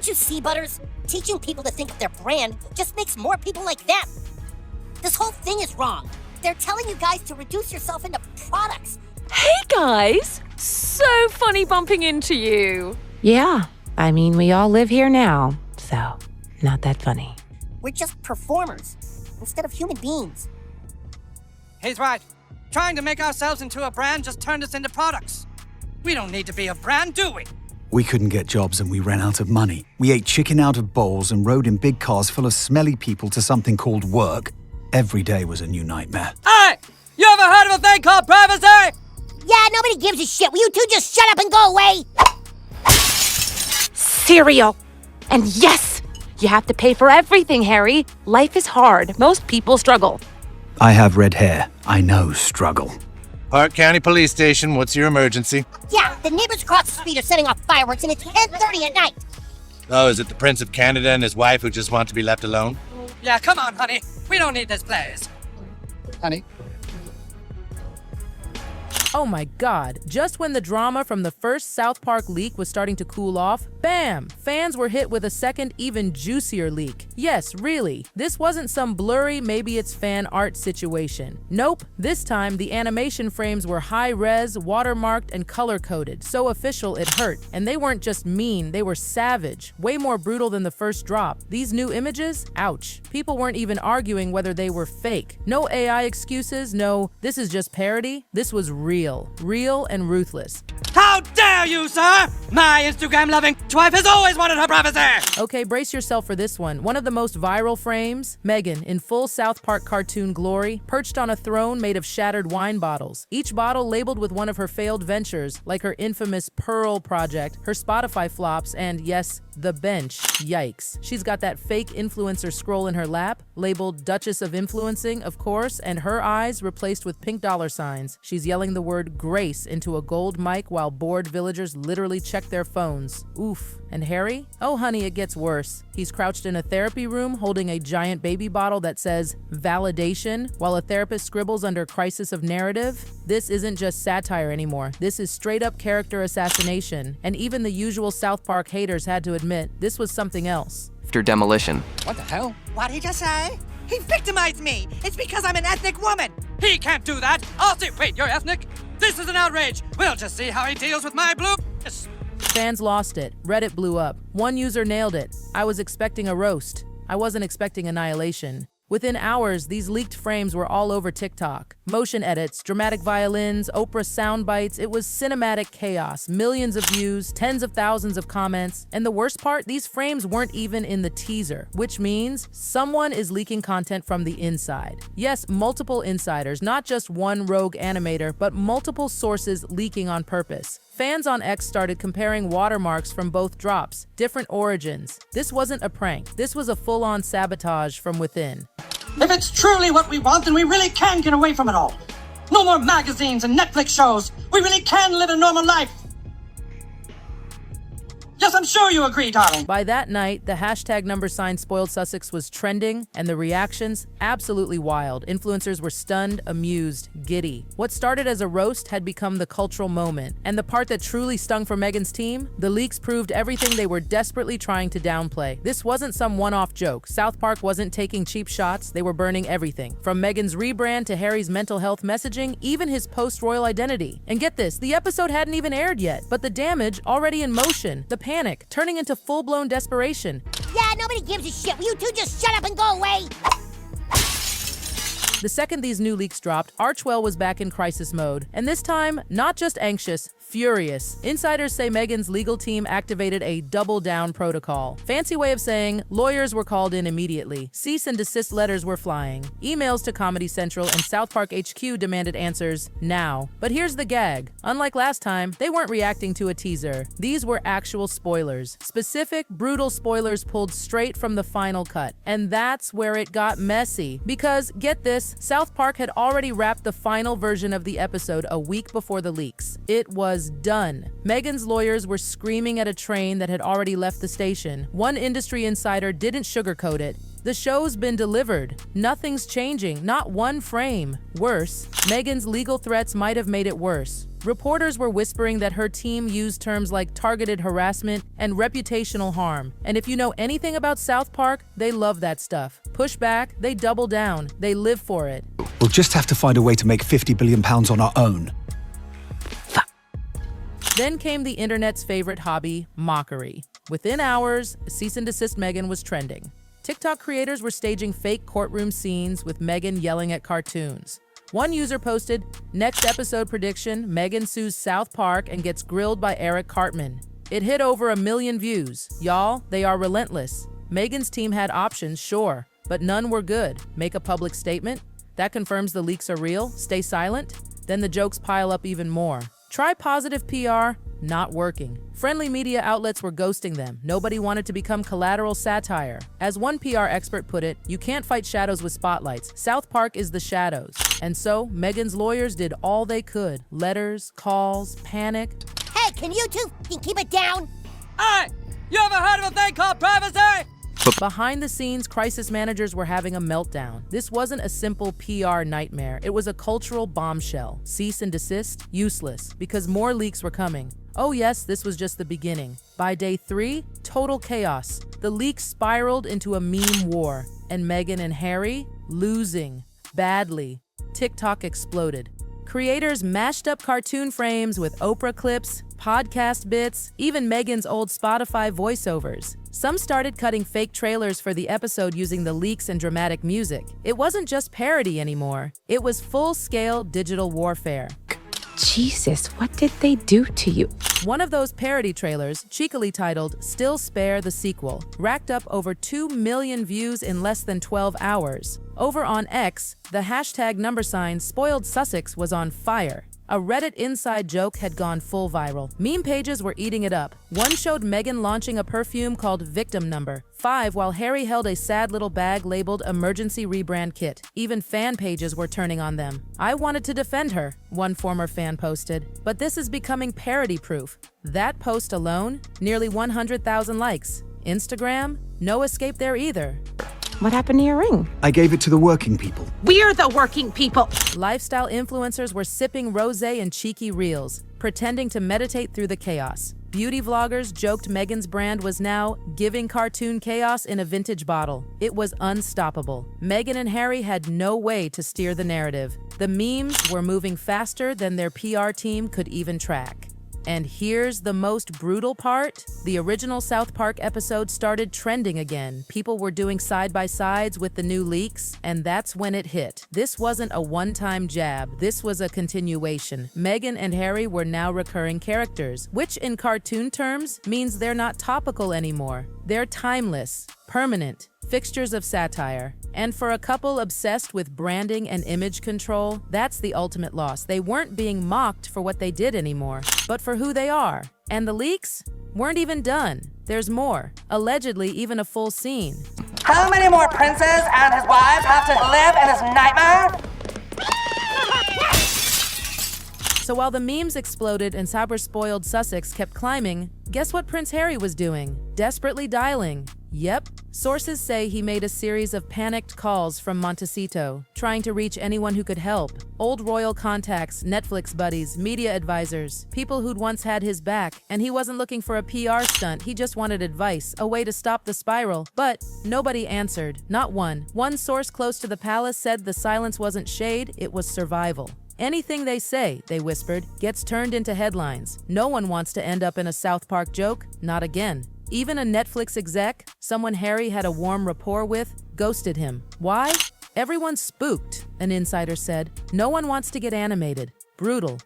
Don't you see, Butters? Teaching people to think of their brand just makes more people like them. This whole thing is wrong. They're telling you guys to reduce yourself into products. Hey guys! So funny bumping into you. Yeah, I mean, we all live here now, so not that funny. We're just performers instead of human beings. He's right. Trying to make ourselves into a brand just turned us into products. We don't need to be a brand, do we? We couldn't get jobs and we ran out of money. We ate chicken out of bowls and rode in big cars full of smelly people to something called work. Every day was a new nightmare. Hey! You ever heard of a thing called privacy? Yeah, nobody gives a shit. Will you two just shut up and go away? Cereal! And yes, you have to pay for everything, Harry. Life is hard. Most people struggle. I have red hair. I know struggle. Park County Police Station, what's your emergency? Yeah, the neighbors across the street are setting off fireworks and it's 10:30 at night. Oh, is it the Prince of Canada and his wife who just want to be left alone? Yeah, come on, honey. We don't need this place. Honey? Oh my god, just when the drama from the first South Park leak was starting to cool off, bam! Fans were hit with a second, even juicier leak. Yes, really. This wasn't some blurry, maybe it's fan art situation. Nope, this time the animation frames were high-res, watermarked, and color-coded, so official it hurt. And they weren't just mean, they were savage, way more brutal than the first drop. These new images? Ouch. People weren't even arguing whether they were fake. No AI excuses, no, this is just parody. This was real and ruthless. How dare you, sir? My Instagram-loving wife has always wanted her privacy! Okay, brace yourself for this one. One of the most viral frames, Meghan, in full South Park cartoon glory, perched on a throne made of shattered wine bottles. Each bottle labeled with one of her failed ventures, like her infamous Pearl project, her Spotify flops, and yes, the bench. Yikes. She's got that fake influencer scroll in her lap, labeled Duchess of Influencing, of course, and her eyes replaced with pink dollar signs. She's yelling the word grace into a gold mic while bored villagers literally check their phones. Oof. And Harry? Oh honey, it gets worse. He's crouched in a therapy room holding a giant baby bottle that says validation, while a therapist scribbles under crisis of narrative. This isn't just satire anymore. This is straight up character assassination. And even the usual South Park haters had to admit this was something else. After demolition. What the hell? What'd he just say? He victimized me! It's because I'm an ethnic woman! He can't do that! I'll see. Wait, you're ethnic? This is an outrage! We'll just see how he deals with my blue... Fans lost it. Reddit blew up. One user nailed it. I was expecting a roast. I wasn't expecting annihilation. Within hours, these leaked frames were all over TikTok. Motion edits, dramatic violins, Oprah sound bites. It was cinematic chaos. Millions of views, tens of thousands of comments. And the worst part, these frames weren't even in the teaser, which means someone is leaking content from the inside. Yes, multiple insiders, not just one rogue animator, but multiple sources leaking on purpose. Fans on X started comparing watermarks from both drops, different origins. This wasn't a prank. This was a full-on sabotage from within. If it's truly what we want, then we really can get away from it all. No more magazines and Netflix shows. We really can live a normal life. Yes, I'm sure you agree, darling. By that night, the hashtag #sign Spoiled Sussex was trending, and the reactions absolutely wild. Influencers were stunned, amused, giddy. What started as a roast had become the cultural moment. And the part that truly stung for Meghan's team? The leaks proved everything they were desperately trying to downplay. This wasn't some one-off joke. South Park wasn't taking cheap shots, they were burning everything. From Meghan's rebrand to Harry's mental health messaging, even his post-royal identity. And get this, the episode hadn't even aired yet, but the damage already in motion. The panic, turning into full-blown desperation. Yeah, nobody gives a shit. Will you two just shut up and go away? The second these new leaks dropped, Archwell was back in crisis mode. And this time, not just anxious, furious. Insiders say Meghan's legal team activated a double-down protocol. Fancy way of saying lawyers were called in immediately. Cease and desist letters were flying. Emails to Comedy Central and South Park HQ demanded answers now. But here's the gag. Unlike last time, they weren't reacting to a teaser. These were actual spoilers. Specific, brutal spoilers pulled straight from the final cut. And that's where it got messy. Because, get this, South Park had already wrapped the final version of the episode a week before the leaks. It was done. Meghan's lawyers were screaming at a train that had already left the station. One industry insider didn't sugarcoat it. The show's been delivered. Nothing's changing, not one frame. Worse, Meghan's legal threats might have made it worse. Reporters were whispering that her team used terms like targeted harassment and reputational harm. And if you know anything about South Park, they love that stuff. Push back, they double down, they live for it. We'll just have to find a way to make £50 billion on our own. Then came the internet's favorite hobby, mockery. Within hours, cease and desist Meghan was trending. TikTok creators were staging fake courtroom scenes with Meghan yelling at cartoons. One user posted, "Next episode prediction, Meghan sues South Park and gets grilled by Eric Cartman." It hit over 1 million views. Y'all, they are relentless. Meghan's team had options, sure, but none were good. Make a public statement? That confirms the leaks are real? Stay silent? Then the jokes pile up even more. Try positive PR? Not working. Friendly media outlets were ghosting them. Nobody wanted to become collateral satire. As one PR expert put it, you can't fight shadows with spotlights. South Park is the shadows. And so, Meghan's lawyers did all they could. Letters, calls, panic. Hey, can you two keep it down? Hey! You ever heard of a thing called privacy? Behind the scenes, crisis managers were having a meltdown. This wasn't a simple PR nightmare. It was a cultural bombshell. Cease and desist? Useless, because more leaks were coming. Oh yes, this was just the beginning. By day 3, total chaos. The leaks spiraled into a meme war, and Meghan and Harry losing badly. TikTok exploded. Creators mashed up cartoon frames with Oprah clips, podcast bits, even Meghan's old Spotify voiceovers. Some started cutting fake trailers for the episode using the leaks and dramatic music. It wasn't just parody anymore. It was full-scale digital warfare. Jesus, what did they do to you? One of those parody trailers, cheekily titled "Still Spare the Sequel," racked up over 2 million views in less than 12 hours. Over on X, the hashtag #Spoiled Sussex was on fire. A Reddit inside joke had gone full viral. Meme pages were eating it up. One showed Meghan launching a perfume called Victim Number 5 while Harry held a sad little bag labeled Emergency Rebrand Kit. Even fan pages were turning on them. "I wanted to defend her," one former fan posted. But this is becoming parody proof. That post alone, nearly 100,000 likes. Instagram, no escape there either. What happened to your ring? I gave it to the working people. We're the working people. Lifestyle influencers were sipping rosé and cheeky reels, pretending to meditate through the chaos. Beauty vloggers joked Meghan's brand was now giving cartoon chaos in a vintage bottle. It was unstoppable. Meghan and Harry had no way to steer the narrative. The memes were moving faster than their PR team could even track. And here's the most brutal part. The original South Park episode started trending again. People were doing side-by-sides with the new leaks, and that's when it hit. This wasn't a one-time jab. This was a continuation. Meghan and Harry were now recurring characters, which in cartoon terms means they're not topical anymore. They're timeless, permanent, fixtures of satire. And for a couple obsessed with branding and image control, that's the ultimate loss. They weren't being mocked for what they did anymore, but for who they are. And the leaks weren't even done. There's more. Allegedly, even a full scene. How many more princes and his wives have to live in his nightmare? So while the memes exploded and Spoiled Sussex kept climbing, guess what Prince Harry was doing? Desperately dialing. Yep. Sources say he made a series of panicked calls from Montecito, trying to reach anyone who could help. Old royal contacts, Netflix buddies, media advisors, people who'd once had his back, and he wasn't looking for a PR stunt, he just wanted advice, a way to stop the spiral. But nobody answered. Not one. One source close to the palace said the silence wasn't shade, it was survival. Anything they say, they whispered, gets turned into headlines. No one wants to end up in a South Park joke, not again. Even a Netflix exec, someone Harry had a warm rapport with, ghosted him. Why? Everyone's spooked, an insider said. No one wants to get animated. Brutal.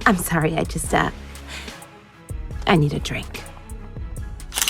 I'm sorry, I need a drink.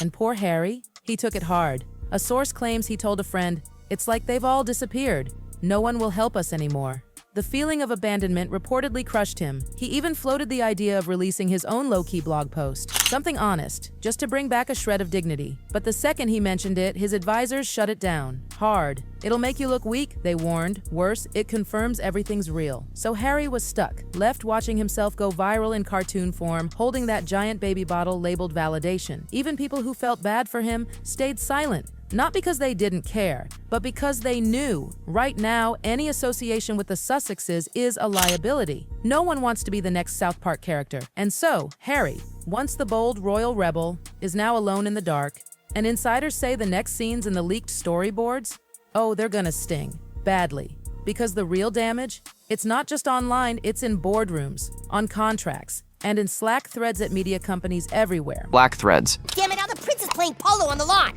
And poor Harry, he took it hard. A source claims he told a friend, "It's like they've all disappeared. No one will help us anymore." The feeling of abandonment reportedly crushed him. He even floated the idea of releasing his own low-key blog post. Something honest, just to bring back a shred of dignity. But the second he mentioned it, his advisors shut it down. Hard. It'll make you look weak, they warned. Worse, it confirms everything's real. So Harry was stuck, left watching himself go viral in cartoon form, holding that giant baby bottle labeled validation. Even people who felt bad for him stayed silent, Not because they didn't care, but because they knew. Right now, any association with the Sussexes is a liability. No one wants to be the next South Park character. And so, Harry, once the bold royal rebel, is now alone in the dark, and insiders say the next scenes in the leaked storyboards, oh, they're gonna sting. Badly. Because the real damage, it's not just online, it's in boardrooms, on contracts, and in Slack threads at media companies everywhere. Black threads. Damn it, now the prince is playing polo on the lawn.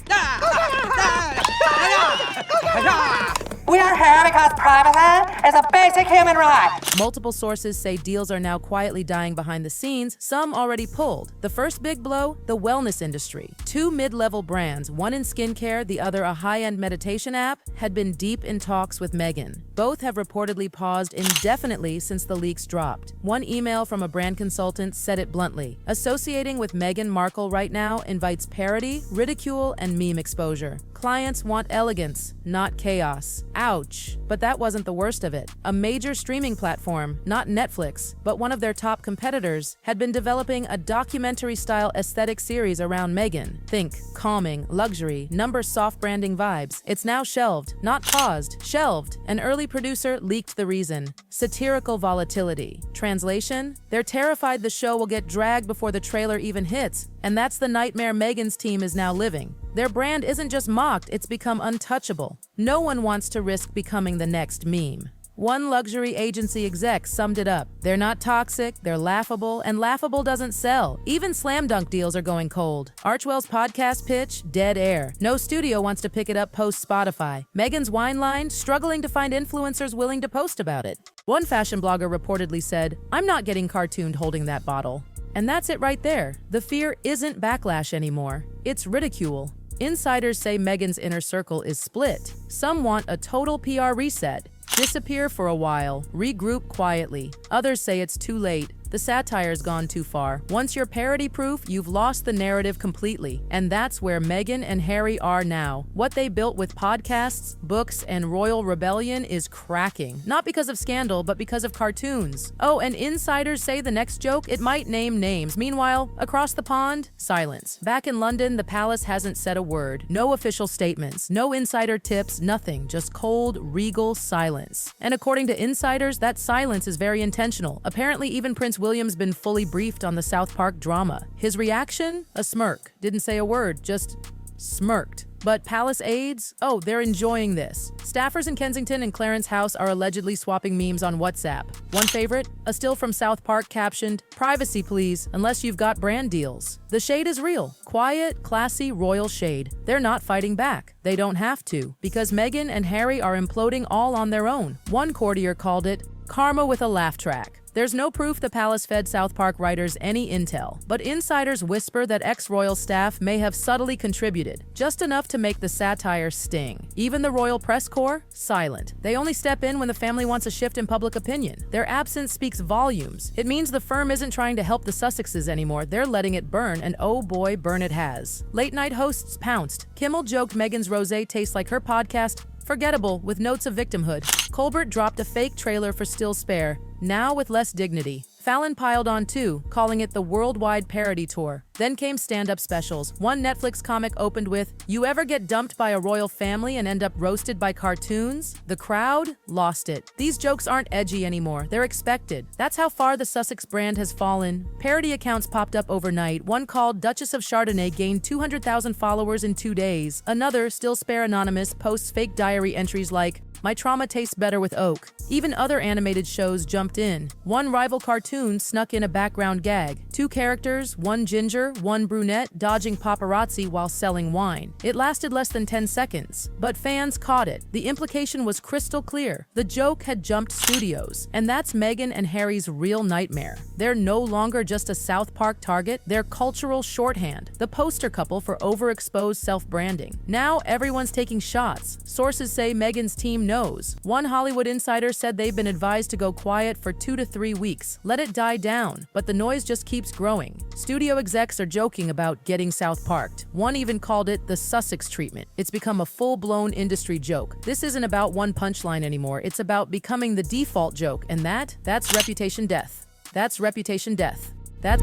We are here because privacy is a basic human right. Multiple sources say deals are now quietly dying behind the scenes, some already pulled. The first big blow, the wellness industry. 2 mid-level brands, one in skincare, the other a high-end meditation app, had been deep in talks with Meghan. Both have reportedly paused indefinitely since the leaks dropped. One email from a brand consultant said it bluntly. Associating with Meghan Markle right now invites parody, ridicule, and meme exposure. Clients want elegance, not chaos. Ouch. But that wasn't the worst of it. A major streaming platform, not Netflix, but one of their top competitors, had been developing a documentary-style aesthetic series around Meghan. Think calming, luxury, number soft branding vibes. It's now shelved, not paused, shelved. An early producer leaked the reason. Satirical volatility. Translation? They're terrified the show will get dragged before the trailer even hits, and that's the nightmare Meghan's team is now living. Their brand isn't just mocked, it's become untouchable. No one wants to risk becoming the next meme. One luxury agency exec summed it up. They're not toxic, they're laughable, and laughable doesn't sell. Even slam dunk deals are going cold. Archwell's podcast pitch, dead air. No studio wants to pick it up post Spotify. Meghan's wine line, struggling to find influencers willing to post about it. One fashion blogger reportedly said, "I'm not getting cartooned holding that bottle." And that's it right there. The fear isn't backlash anymore, it's ridicule. Insiders say Meghan's inner circle is split. Some want a total PR reset, disappear for a while, regroup quietly. Others say it's too late. The satire's gone too far. Once you're parody-proof, you've lost the narrative completely. And that's where Meghan and Harry are now. What they built with podcasts, books, and royal rebellion is cracking. Not because of scandal, but because of cartoons. Oh, and insiders say the next joke, it might name names. Meanwhile, across the pond, silence. Back in London, the palace hasn't said a word. No official statements, no insider tips, nothing. Just cold, regal silence. And according to insiders, that silence is very intentional. Apparently, even Prince William's been fully briefed on the South Park drama. His reaction? A smirk. Didn't say a word, just smirked. But palace aides? Oh, they're enjoying this. Staffers in Kensington and Clarence House are allegedly swapping memes on WhatsApp. One favorite? A still from South Park captioned, "Privacy please, unless you've got brand deals." The shade is real. Quiet, classy, royal shade. They're not fighting back. They don't have to, because Meghan and Harry are imploding all on their own. One courtier called it karma with a laugh track. There's no proof the palace fed South Park writers any intel, but insiders whisper that ex-royal staff may have subtly contributed, just enough to make the satire sting. Even the royal press corps? Silent. They only step in when the family wants a shift in public opinion. Their absence speaks volumes. It means the firm isn't trying to help the Sussexes anymore, they're letting it burn, and oh boy, burn it has. Late-night hosts pounced. Kimmel joked Meghan's rosé tastes like her podcast, forgettable, with notes of victimhood. Colbert dropped a fake trailer for Still Spare, now with less dignity. Fallon piled on too, calling it the worldwide parody tour. Then came stand-up specials. One Netflix comic opened with, "You ever get dumped by a royal family and end up roasted by cartoons?" The crowd lost it. These jokes aren't edgy anymore, they're expected. That's how far the Sussex brand has fallen. Parody accounts popped up overnight. One called Duchess of Chardonnay gained 200,000 followers in 2 days. Another, Still Spare Anonymous, posts fake diary entries like, "My trauma tastes better with oak." Even other animated shows jumped in. One rival cartoon snuck in a background gag. 2 characters, one ginger, one brunette, dodging paparazzi while selling wine. It lasted less than 10 seconds, but fans caught it. The implication was crystal clear. The joke had jumped studios, and that's Meghan and Harry's real nightmare. They're no longer just a South Park target, they're cultural shorthand, the poster couple for overexposed self-branding. Now everyone's taking shots. Sources say Meghan's team knows. One Hollywood insider said they've been advised to go quiet for 2 to 3 weeks. Let it die down. But the noise just keeps growing. Studio execs are joking about getting South Parked. One even called it the Sussex treatment. It's become a full-blown industry joke. This isn't about one punchline anymore. It's about becoming the default joke, and that's reputation death. That's reputation death. That's